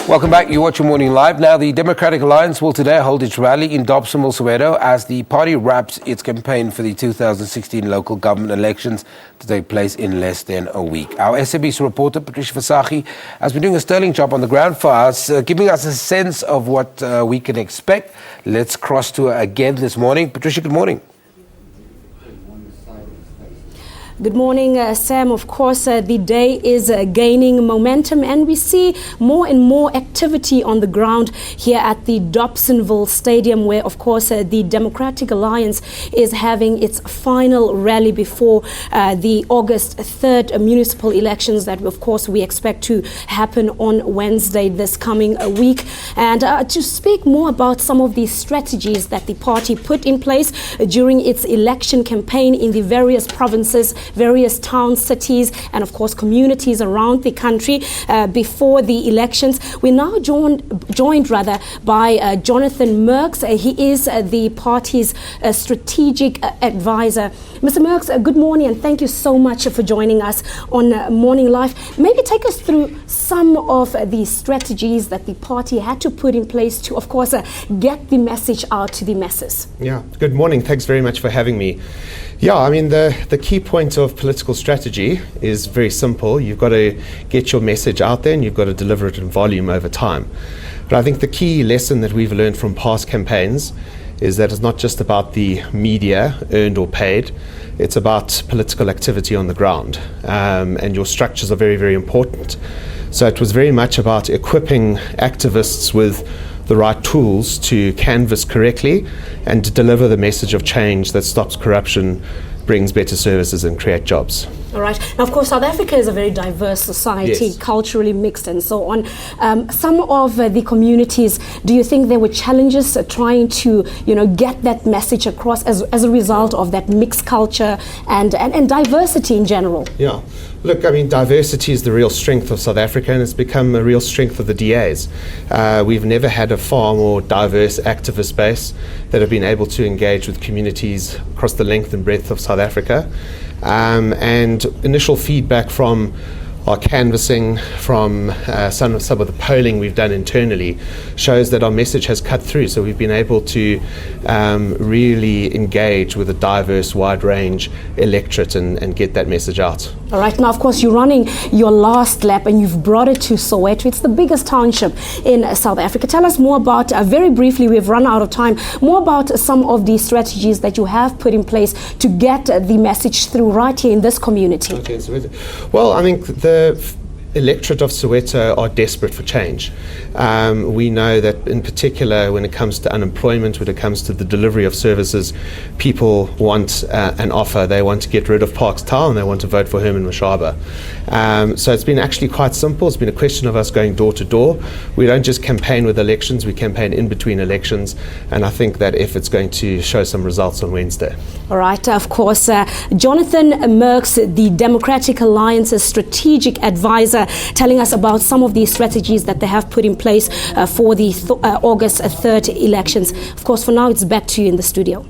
Welcome back. You're watching Morning Live. Now, the Democratic Alliance will today hold its rally in Dobsonville Soweto as the party wraps its campaign for the 2016 local government elections to take place in less than a week. Our SABC reporter, Patricia Vasagie, has been doing a sterling job on the ground for us, giving us a sense of what we can expect. Let's cross to her again this morning. Patricia, good morning. Good morning, Sam. Of course, the day is gaining momentum and we see more and more activity on the ground here at the Dobsonville Stadium where, of course, the Democratic Alliance is having its final rally before the August 3rd municipal elections that, of course, we expect to happen on Wednesday this coming week. And to speak more about some of the strategies that the party put in place during its election campaign in the various provinces, various towns, cities, and of course communities around the country before the elections. We're now joined by Jonathan Merks. He is the party's strategic advisor. Mr. Merks, good morning and thank you so much for joining us on Morning Live. Maybe take us through some of the strategies that the party had to put in place to, of course, get the message out to the masses. Yeah, good morning. Thanks very much for having me. Yeah, I mean, the key point of political strategy is very simple. You've got to get your message out there and you've got to deliver it in volume over time. But I think the key lesson that we've learned from past campaigns is that it's not just about the media, earned or paid. It's about political activity on the ground. And your structures are very, very important. So it was very much about equipping activists with the right tools to canvass correctly and to deliver the message of change that stops corruption, brings better services and create jobs. All right. Now, of course, South Africa is a very diverse society, yes, culturally mixed and so on. Some of the communities, do you think there were challenges trying to, get that message across as a result of that mixed culture and diversity in general? Yeah. Look, I mean, diversity is the real strength of South Africa and it's become a real strength of the DAs. We've never had a far more diverse activist base that have been able to engage with communities across the length and breadth of South Africa. And initial feedback from our canvassing, from some of the polling we've done internally shows that our message has cut through. So we've been able to really engage with a diverse, wide range electorate and get that message out. All right. Now, of course, you're running your last lap and you've brought it to Soweto. It's the biggest township in South Africa. Tell us more about, very briefly, we've run out of time, more about some of the strategies that you have put in place to get the message through right here in this community. Okay, so, well, I think the electorate of Soweto are desperate for change. We know that in particular when it comes to unemployment, when it comes to the delivery of services, people want an offer. They want to get rid of Parks Town and they want to vote for Herman Mashaba. So it's been actually quite simple. It's been a question of us going door to door. We don't just campaign with elections, we campaign in between elections, and I think that effort's going to show some results on Wednesday. All right, of course, Jonathan Merks, the Democratic Alliance's strategic advisor, telling us about some of the strategies that they have put in place for the August 3rd elections. Of course, for now, it's back to you in the studio.